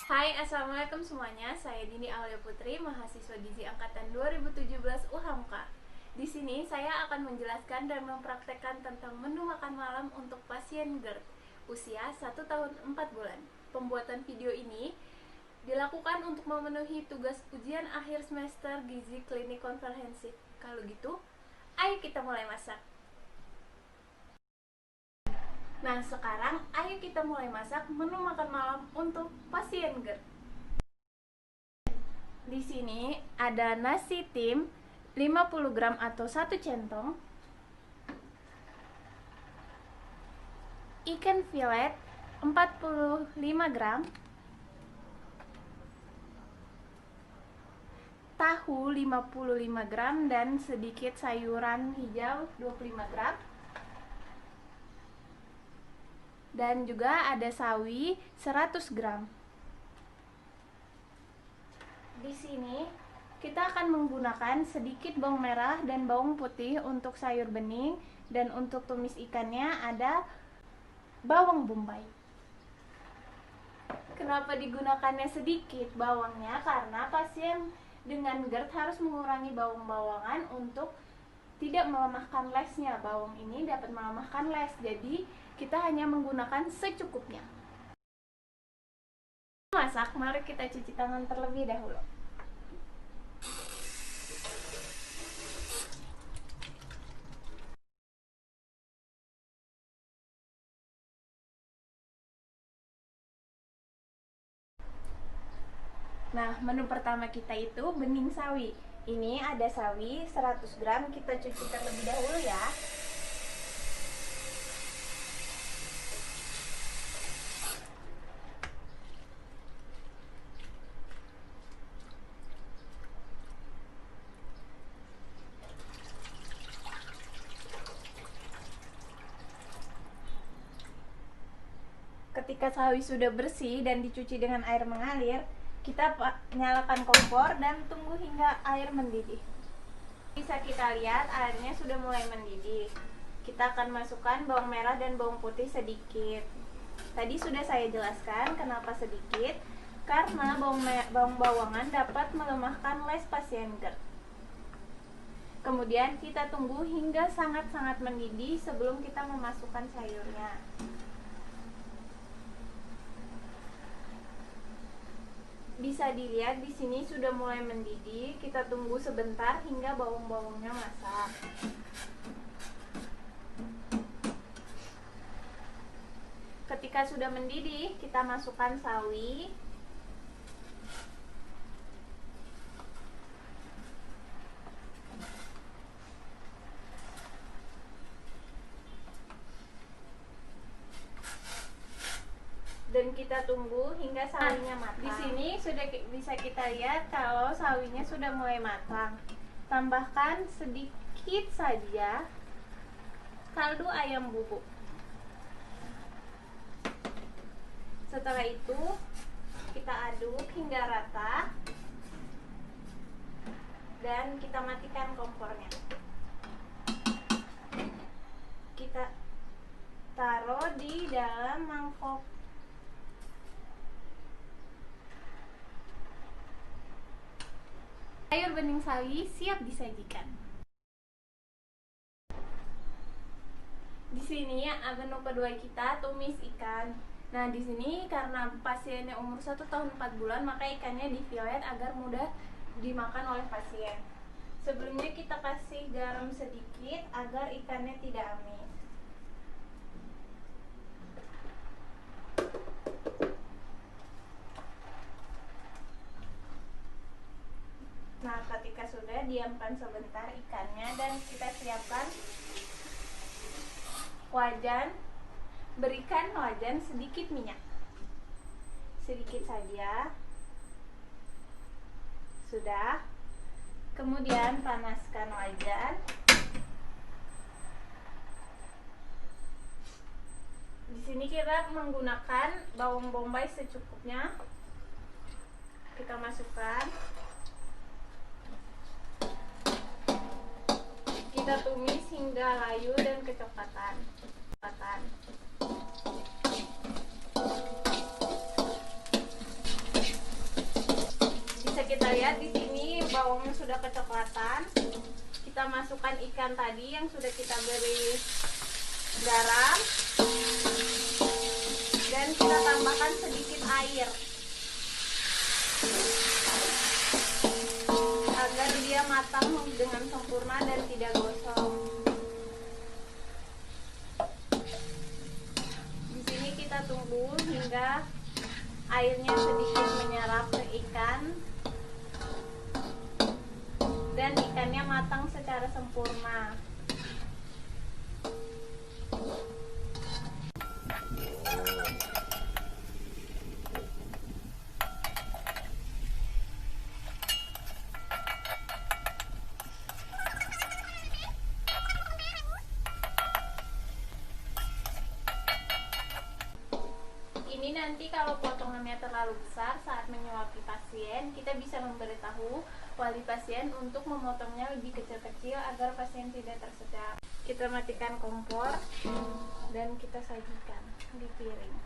Hai, assalamualaikum semuanya. Saya Dini Aulia Putri, mahasiswa gizi angkatan 2017 UHAMKA. Di sini saya akan menjelaskan dan mempraktekkan tentang menu makan malam untuk pasien GERD usia 1 tahun 4 bulan. Pembuatan video ini dilakukan untuk memenuhi tugas ujian akhir semester gizi klinik komprehensif. Kalau gitu, ayo kita mulai masak. Nah, sekarang ayo kita mulai masak menu makan malam untuk pasien GERD. Di sini ada nasi tim 50 gram atau 1 centong, ikan filet 45 gram, tahu 55 gram dan sedikit sayuran hijau 25 gram. Dan juga ada sawi 100 gram. Di sini kita akan menggunakan sedikit bawang merah dan bawang putih untuk sayur bening, dan untuk tumis ikannya ada bawang bombay. Kenapa digunakannya sedikit bawangnya? Karena pasien dengan GERD harus mengurangi bawang-bawangan untuk tidak melemahkan lesnya. Bawang ini dapat melemahkan les, jadi kita hanya menggunakan secukupnya. Masak, mari kita cuci tangan terlebih dahulu. Nah, menu pertama kita itu bening sawi. Ini ada sawi 100 gram, kita cuci terlebih dahulu ya. Ketika sawi sudah bersih dan dicuci dengan air mengalir, kita nyalakan kompor dan tunggu hingga air mendidih. Bisa kita lihat airnya sudah mulai mendidih. Kita akan masukkan bawang merah dan bawang putih sedikit. Tadi sudah saya jelaskan kenapa sedikit, karena bawang-bawangan dapat melemahkan les pasien GERD. Kemudian kita tunggu hingga sangat-sangat mendidih sebelum kita memasukkan sayurnya. Bisa dilihat di sini sudah mulai mendidih. Kita tunggu sebentar hingga bawang-bawangnya masak. Ketika sudah mendidih, kita masukkan sawi. Dan kita tunggu hingga sawinya matang. Di sini sudah bisa kita lihat kalau sawinya sudah mulai matang. Tambahkan sedikit saja kaldu ayam bubuk. Setelah itu kita aduk hingga rata dan kita matikan kompornya. Kita taruh di dalam mangkok. Sayur bening sawi siap disajikan. Di sini menu kedua kita tumis ikan. Nah, di sini karena pasiennya umur 1 tahun 4 bulan, maka ikannya difilet agar mudah dimakan oleh pasien. Sebelumnya kita kasih garam sedikit agar ikannya tidak amis. Nah, ketika sudah, diamkan sebentar ikannya dan kita siapkan wajan. Berikan wajan sedikit minyak, sedikit saja. Sudah. Kemudian panaskan wajan. Di sini kita menggunakan bawang bombay secukupnya. Kita masukkan. Kita tumis hingga layu dan kecoklatan. sudah kecoklatan, kita masukkan ikan tadi yang sudah kita beri garam, dan kita tambahkan sedikit air agar dia matang dengan sempurna dan tidak gosong. Di sini kita tunggu hingga airnya sedikit menyerap ke ikan dan ikannya matang secara sempurna. Ini nanti kalau potongannya terlalu besar saat menyuapi pasien, kita bisa memberitahu wali pasien untuk memotongnya lebih kecil-kecil agar pasien tidak tersedak. Kita matikan kompor dan kita sajikan di piring.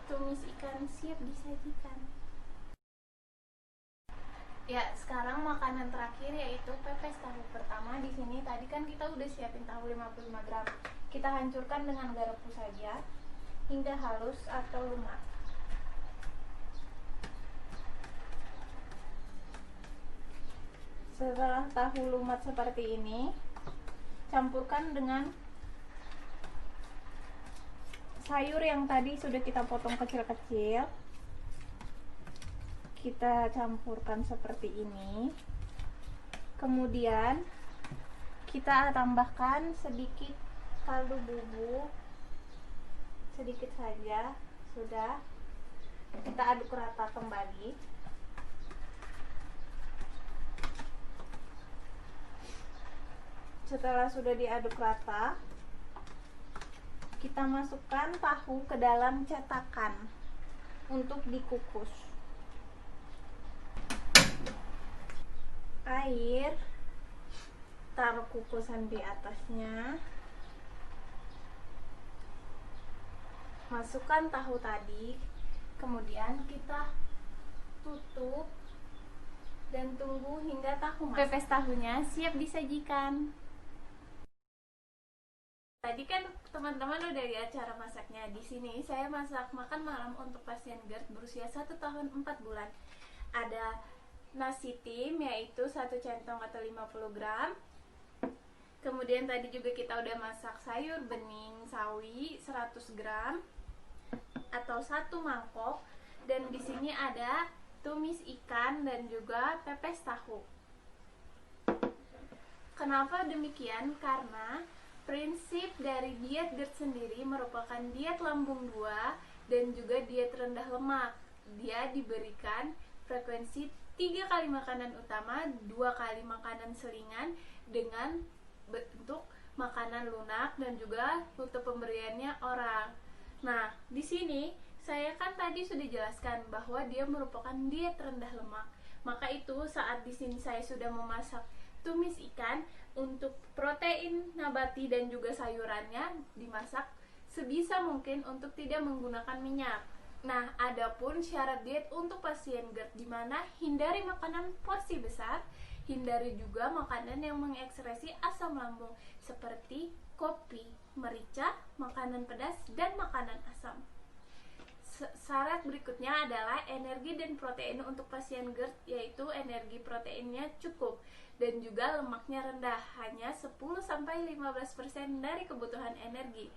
Tumis ikan siap disajikan. Ya, sekarang makanan terakhir yaitu pepes tahu. Pertama di sini tadi kan kita udah siapin tahu 55 gram. Kita hancurkan dengan garpu saja hingga halus atau lumat. Setelah tahu lumat seperti ini, campurkan dengan sayur yang tadi sudah kita potong kecil-kecil. Kita campurkan seperti ini. Kemudian kita tambahkan sedikit kaldu bubuk, sedikit saja. Sudah, kita aduk rata kembali. Setelah sudah diaduk rata, kita masukkan tahu ke dalam cetakan untuk dikukus. Air, taruh kukusan di atasnya. Masukkan tahu tadi, kemudian kita tutup dan tunggu hingga tahu masak. Pepes tahunya siap disajikan. Tadi kan teman-teman udah lihat cara masaknya. Di sini saya masak makan malam untuk pasien GERD berusia 1 tahun 4 bulan. Ada nasi tim yaitu 1 centong atau 50 gram. Kemudian tadi juga kita udah masak sayur bening sawi 100 gram atau 1 mangkok, dan di sini ada tumis ikan dan juga pepes tahu. Kenapa demikian? Karena prinsip dari diet GERD sendiri merupakan diet lambung 2 dan juga diet rendah lemak. Dia diberikan frekuensi 3 kali makanan utama, 2 kali makanan selingan dengan bentuk makanan lunak dan juga rute pemberiannya oral. Nah, di sini saya kan tadi sudah jelaskan bahwa dia merupakan diet rendah lemak. Maka itu saat di sini saya sudah memasak tumis ikan, untuk protein nabati dan juga sayurannya dimasak sebisa mungkin untuk tidak menggunakan minyak. Nah, adapun syarat diet untuk pasien GERD, di mana hindari makanan porsi besar, hindari juga makanan yang mengekspresi asam lambung seperti kopi, merica, makanan pedas, dan makanan asam. Syarat berikutnya adalah energi dan protein untuk pasien GERD, yaitu energi proteinnya cukup dan juga lemaknya rendah, hanya 10-15% dari kebutuhan energi,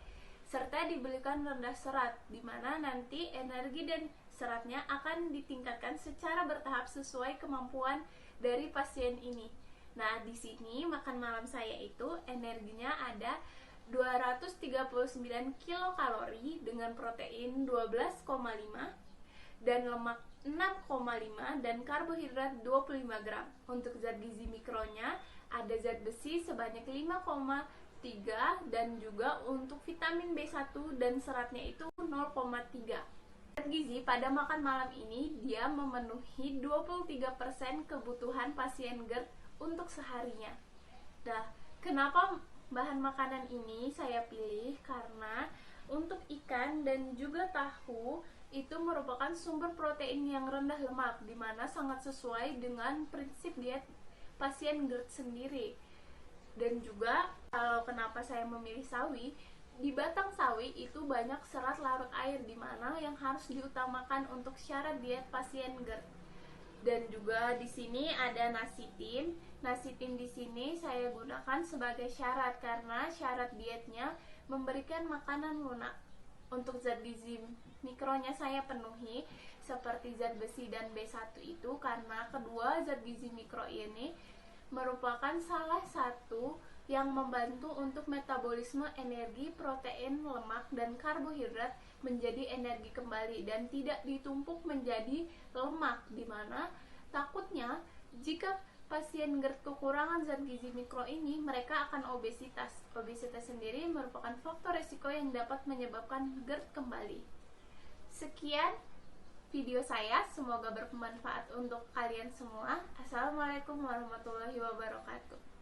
serta diberikan rendah serat, di mana nanti energi dan seratnya akan ditingkatkan secara bertahap sesuai kemampuan dari pasien ini. Nah, di sini makan malam saya itu energinya ada 239 kilokalori dengan protein 12,5 dan lemak 6,5 dan karbohidrat 25 gram. Untuk zat gizi mikronya ada zat besi sebanyak 5,3 dan juga untuk vitamin B1 dan seratnya itu 0,3. Zat gizi pada makan malam ini dia memenuhi 23% kebutuhan pasien GERD untuk seharinya. Nah, kenapa bahan makanan ini saya pilih? Karena untuk ikan dan juga tahu itu merupakan sumber protein yang rendah lemak, dimana sangat sesuai dengan prinsip diet pasien GERD sendiri. Dan juga kalau kenapa saya memilih sawi, di batang sawi itu banyak serat larut air, dimana yang harus diutamakan untuk syarat diet pasien GERD. Dan juga di sini ada nasi tim. Nasi tim di sini saya gunakan sebagai syarat karena syarat dietnya memberikan makanan lunak. Untuk zat gizi mikronya saya penuhi seperti zat besi dan B1 itu karena kedua zat gizi mikro ini merupakan salah satu yang membantu untuk metabolisme energi, protein, lemak, dan karbohidrat menjadi energi kembali dan tidak ditumpuk menjadi lemak, dimana takutnya jika pasien GERD kekurangan zat gizi mikro ini, mereka akan obesitas. Obesitas sendiri merupakan faktor resiko yang dapat menyebabkan GERD kembali. Sekian video saya, semoga bermanfaat untuk kalian semua. Assalamualaikum warahmatullahi wabarakatuh.